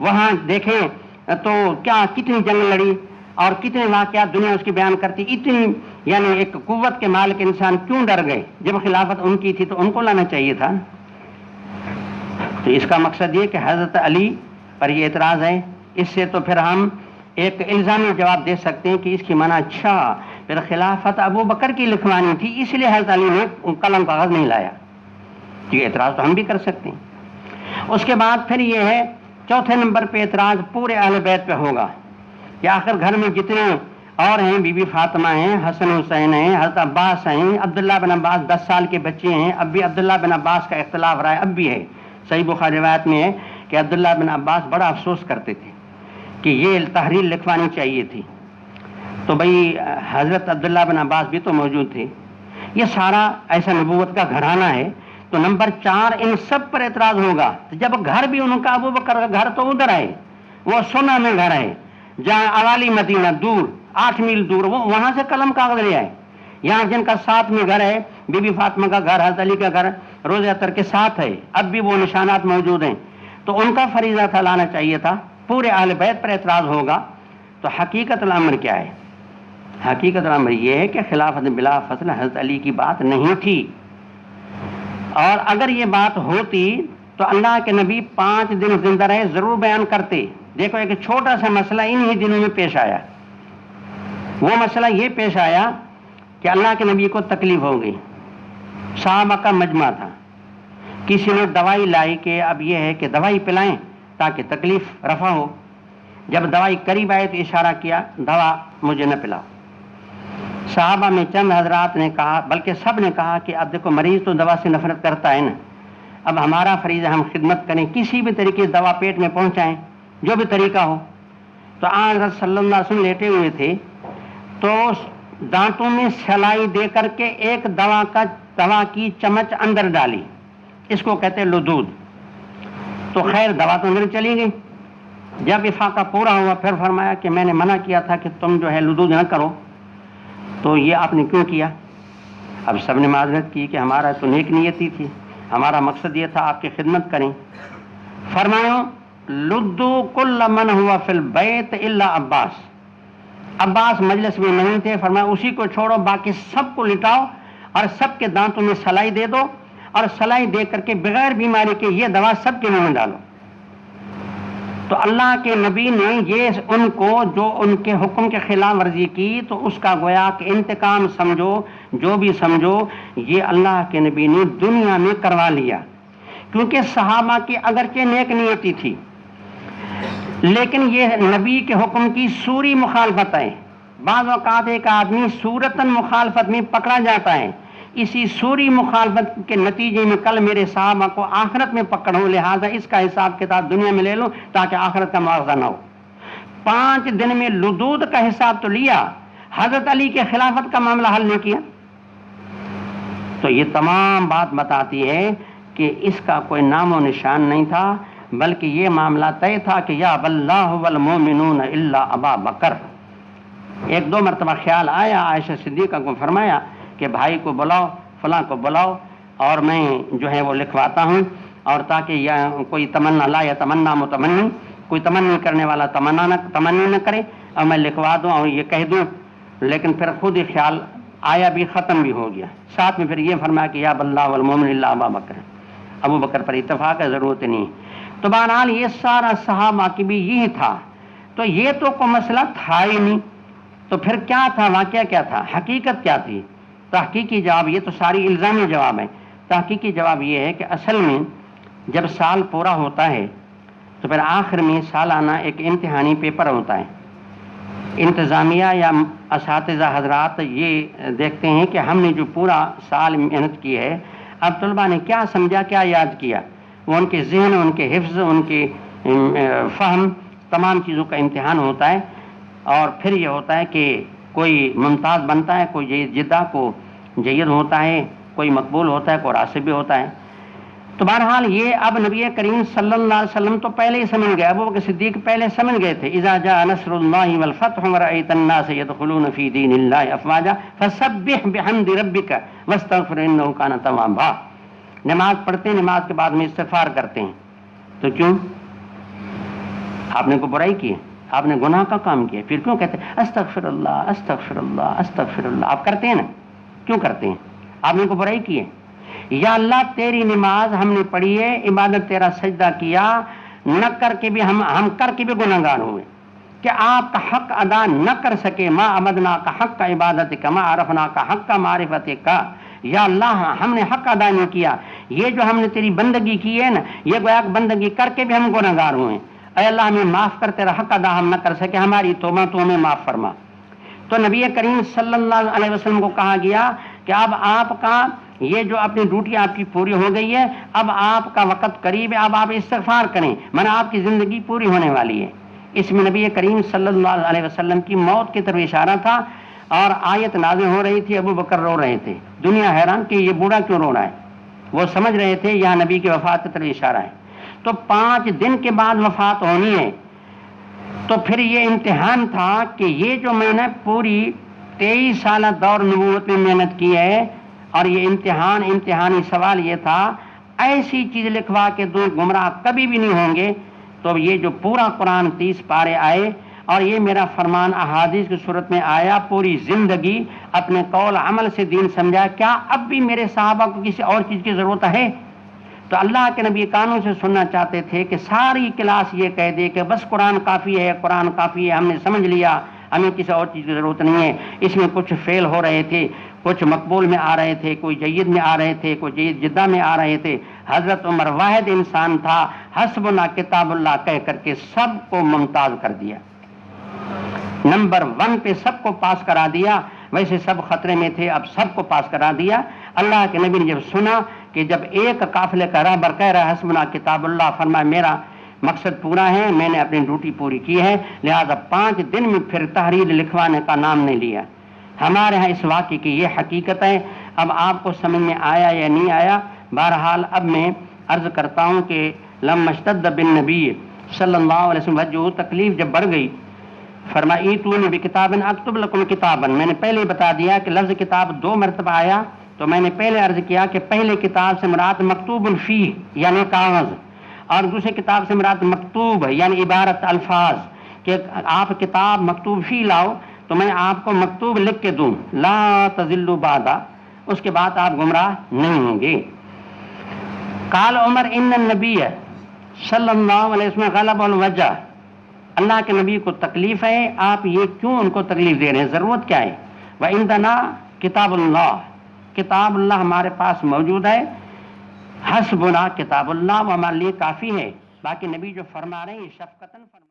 وہاں دیکھیں تو کیا کتنی جنگ لڑی اور کتنے واقعات دنیا اس کی بیان کرتی. اتنی یعنی ایک قوت کے مالک انسان کیوں ڈر گئے؟ جب خلافت ان کی تھی تو ان کو لانا چاہیے تھا. تو اس کا مقصد یہ کہ حضرت علی پر یہ اعتراض ہے. اس سے تو پھر ہم ایک الزامی جواب دے سکتے ہیں کہ اس کی معنی اچھا پھر خلافت ابو بکر کی لکھوانی تھی اس لیے حضرت علی نے قلم کاغذ نہیں لایا. یہ اعتراض تو ہم بھی کر سکتے ہیں. اس کے بعد پھر یہ ہے چوتھے نمبر پہ اعتراض پورے اہل بیت پہ ہوگا کہ آخر گھر میں جتنے اور ہیں، بی بی فاطمہ ہیں، حسن حسین ہیں، حضرت عباس ہیں، عبداللہ بن عباس 10 سال کے بچے ہیں. اب بھی عبداللہ بن عباس کا اختلاف رائے اب بھی ہے. صحیح بخاری روایت میں ہے کہ عبداللہ بن عباس بڑا افسوس کرتے تھے کہ یہ تحریر لکھوانی چاہیے تھی. تو بھائی حضرت عبداللہ بن عباس بھی تو موجود تھے. یہ سارا ایسا نبوت کا گھرانہ ہے. تو نمبر 4 ان سب پر اعتراض ہوگا. جب گھر بھی ان کا ابو بکر کا گھر تو ادھر ہے، وہ سونا میں گھر ہے جہاں اوالی مدینہ دور 8 میل دور، وہ وہاں سے قلم کاغذ لے آئے. یہاں جن کا ساتھ میں گھر ہے، بی بی فاطمہ کا گھر، حضرت علی کا گھر روضہ اطہر کے ساتھ ہے، اب بھی وہ نشانات موجود ہیں. تو ان کا فریضہ تھا، لانا چاہیے تھا. پورے اہل بیت پر اعتراض ہوگا. تو حقیقت الامر کیا ہے؟ حقیقت الامر یہ ہے کہ خلافت بلا فصل حضرت علی کی بات نہیں تھی. اور اگر یہ بات ہوتی تو اللہ کے نبی 5 دن زندہ رہے ضرور بیان کرتے. دیکھو ایک چھوٹا سا مسئلہ انہی دنوں میں پیش آیا. وہ مسئلہ یہ پیش آیا کہ اللہ کے نبی کو تکلیف ہو گئی. صحابہ کا مجمع تھا. کسی نے دوائی لائی کہ اب یہ ہے کہ دوائی پلائیں تاکہ تکلیف رفع ہو. جب دوائی قریب آئے تو اشارہ کیا دوا مجھے نہ پلاؤ. صحابہ میں چند حضرات نے کہا، بلکہ سب نے کہا کہ اب دیکھو مریض تو دوا سے نفرت کرتا ہے نا، اب ہمارا فریضہ ہم خدمت کریں، کسی بھی طریقے سے دوا پیٹ میں پہنچائیں، جو بھی طریقہ ہو. تو حضرت صلی اللہ علیہ وسلم لیٹے ہوئے تھے تو دانتوں میں سلائی دے کر کے ایک دوا کی چمچ اندر ڈالی. اس کو کہتے ہیں لدود. تو خیر دوا تو اندر چلی گئی. جب افاقہ پورا ہوا پھر فرمایا کہ میں نے منع کیا تھا کہ تم جو ہے لدود نہ کرو، تو یہ آپ نے کیوں کیا؟ اب سب نے معذرت کی کہ ہمارا تو نیک نیتی تھی، ہمارا مقصد یہ تھا آپ کی خدمت کریں. فرمایا لدو کل من ہوا فی البیت الا عباس. عباس مجلس میں نہیں تھے. فرمایا اسی کو چھوڑو، باقی سب کو لٹاؤ اور سب کے دانتوں میں سلائی دے دو، اور سلائی دے کر کے بغیر بیماری کے یہ دوا سب کے منہ میں ڈالو. تو اللہ کے نبی نے یہ ان کو جو ان کے حکم کے خلاف ورزی کی تو اس کا گویا کہ انتقام سمجھو، جو بھی سمجھو، یہ اللہ کے نبی نے دنیا میں کروا لیا. کیونکہ صحابہ کی اگرچہ نیک نیتی تھی لیکن یہ نبی کے حکم کی سوری مخالفت ہے. بعض اوقات ایک آدمی صورتاً مخالفت میں پکڑا جاتا ہے. اسی سوری مخالفت کے نتیجے میں کل میرے صحابہ کو آخرت میں پکڑوں، لہذا اس کا حساب کتاب دنیا میں لے لو تاکہ آخرت کا مواخذہ نہ ہو. 5 دن میں لدود کا حساب تو لیا، حضرت علی کے خلافت کا معاملہ حل نہیں کیا. تو یہ تمام بات بتاتی ہے کہ اس کا کوئی نام و نشان نہیں تھا، بلکہ یہ معاملہ طے تھا کہ یا واللہ والمومنون الا ابا بکر. 1-2 مرتبہ خیال آیا، عائشہ صدیقہ کو فرمایا کہ بھائی کو بلاؤ، فلاں کو بلاؤ، اور میں جو ہے وہ لکھواتا ہوں، اور تاکہ یا کوئی تمنا لا یا تمنا متمنی، کوئی تمنی کرنے والا تمنی نہ کرے، اور میں لکھوا دوں اور یہ کہہ دوں. لیکن پھر خود ہی خیال آیا بھی، ختم بھی ہو گیا. ساتھ میں پھر یہ فرمایا کہ یا واللہ والمومن الا ابا بکر. ابو بکر پر اتفاق ہے، ضرورت نہیں. تو بہرحال یہ سارا صحابہ کی بھی یہی تھا. تو یہ تو کوئی مسئلہ تھا ہی نہیں. تو پھر کیا تھا؟ واقعہ کیا تھا؟ حقیقت کیا تھی؟ تحقیقی جواب، یہ تو ساری الزامی جواب ہے. تحقیقی جواب یہ ہے کہ اصل میں جب سال پورا ہوتا ہے تو پھر آخر میں سالانہ ایک امتحانی پیپر ہوتا ہے. انتظامیہ یا اساتذہ حضرات یہ دیکھتے ہیں کہ ہم نے جو پورا سال محنت کی ہے، اب طلباء نے کیا سمجھا، کیا یاد کیا. وہ ان کے ذہن، ان کے حفظ، ان کے فہم، تمام چیزوں کا امتحان ہوتا ہے. اور پھر یہ ہوتا ہے کہ کوئی ممتاز بنتا ہے، کوئی جدہ کو جید ہوتا ہے، کوئی مقبول ہوتا ہے، کوئی راسب بھی ہوتا ہے. تو بہرحال یہ اب نبی کریم صلی اللہ علیہ وسلم تو پہلے ہی سمجھ گئے، ابوبکر صدیق پہلے سمجھ گئے تھے. اذا جاء نصر اللہ والفتح ورأيت الناس يدخلون في دين الله افواجا فسبح بحمد ربك واستغفر انه كان توابا. نماز پڑھتے ہیں، نماز کے بعد میں استغفار کرتے ہیں. تو کیوں؟ آپ نے کوئی برائی کی ہے، آپ نے گناہ کا کام کیا، پھر کیوں کہتے ہیں استغفر اللہ استغفر اللہ استغفر اللہ؟ آپ کرتے ہیں نا، کیوں کرتے ہیں؟ آپ نے کوئی برائی کی ہے؟ یا اللہ تیری نماز ہم نے پڑھی ہے، عبادت تیرا سجدہ کیا، نہ کر کے بھی ہم کر کے بھی گناہگار ہوئے کہ آپ کا حق ادا نہ کر سکے، ما عبدنا کا حق کا عبادت کا، ما عرفنا کا حق کا معرفت کا، یا اللہ ہم نے حق ادا نہیں کیا، یہ جو ہم نے تیری بندگی کی ہے نا، یہ گویا کہ بندگی کر کے بھی ہم گناہگار ہوئے، اے اللہ ہمیں معاف کر، تیرا حق ادا ہم نہ کر سکے، ہماری توبہ تو ہمیں معاف فرما۔ تو نبی کریم صلی اللہ علیہ وسلم کو کہا گیا کہ اب آپ کا یہ جو اپنی ڈیوٹی آپ کی پوری ہو گئی ہے، اب آپ کا وقت قریب ہے، اب آپ استغفار کریں، میں آپ کی زندگی پوری ہونے والی ہے۔ اس میں نبی کریم صلی اللہ علیہ وسلم کی موت کی طرف اشارہ تھا، اور آیت نازل ہو رہی تھی، ابو بکر رو رہے تھے، دنیا حیران کہ یہ بوڑھا کیوں رو رہا ہے، وہ سمجھ رہے تھے یہاں نبی کی وفات کی طرف اشارہ ہے۔ تو 5 دن کے بعد وفات ہونی ہے، تو پھر یہ امتحان تھا کہ یہ جو میں نے پوری 23 سالہ دور نبوت میں محنت کی ہے، اور یہ امتحانی سوال یہ تھا ایسی چیز لکھوا کے دو گمراہ کبھی بھی نہیں ہوں گے، تو یہ جو پورا قرآن 30 پارے آئے، اور یہ میرا فرمان احادیث کی صورت میں آیا، پوری زندگی اپنے قول عمل سے دین سمجھا، کیا اب بھی میرے صحابہ کو کسی اور چیز کی ضرورت ہے؟ تو اللہ کے نبی کانوں سے سننا چاہتے تھے کہ ساری کلاس یہ کہہ دے کہ بس قرآن کافی ہے، قرآن کافی ہے، ہم نے سمجھ لیا، ہمیں کسی اور چیز کی ضرورت نہیں ہے۔ اس میں کچھ فیل ہو رہے تھے، کچھ مقبول میں آ رہے تھے، کوئی جید میں آ رہے تھے، کوئی جید جدہ میں آ رہے تھے۔ حضرت عمر واحد انسان تھا، حسبنا کتاب اللہ کہہ کر کے سب کو ممتاز کر دیا، نمبر 1 پہ سب کو پاس کرا دیا۔ ویسے سب خطرے میں تھے، اب سب کو پاس کرا دیا۔ اللہ کے نبی نے جب سنا کہ جب ایک قافلے کا رہبر کہہ رہا ہے حسبنا کتاب اللہ، فرمایا میرا مقصد پورا ہے، میں نے اپنی ڈیوٹی پوری کی ہے، لہذا 5 دن میں پھر تحریر لکھوانے کا نام نہیں لیا۔ ہمارے ہاں اس واقعے کی یہ حقیقت ہے۔ اب آپ کو سمجھ میں آیا یا نہیں آیا؟ بہرحال اب میں عرض کرتا ہوں کہ لما اشتد بالنبی صلی اللہ علیہ وسلم جو تکلیف جب بڑھ گئی، فرمائیتونی بکتاب اکتب لکم کتابا، میں نے پہلے بتا دیا کہ لفظ کتاب 2 مرتبہ آیا، تو میں نے پہلے عرض کیا کہ پہلے کتاب سے مراد مکتوب فی یعنی کاغذ، اور دوسرے کتاب سے مراد مکتوب یعنی عبارت الفاظ، کہ آپ کتاب مکتوب فی لاؤ تو میں آپ کو مکتوب لکھ کے دوں، لا تضلوا بعدا، اس کے بعد آپ گمراہ نہیں ہوں گے۔ قال عمر ان النبی صلی اللہ علیہ وسلم غلب الوجہ، اللہ کے نبی کو تکلیف ہے، آپ یہ کیوں ان کو تکلیف دے رہے ہیں، ضرورت کیا ہے؟ وعندنا کتاب اللہ، کتاب اللہ ہمارے پاس موجود ہے، حسبنا کتاب اللہ، وہ ہمارے لیے کافی ہے۔ باقی نبی جو فرما رہے ہیں شفقتاً فرما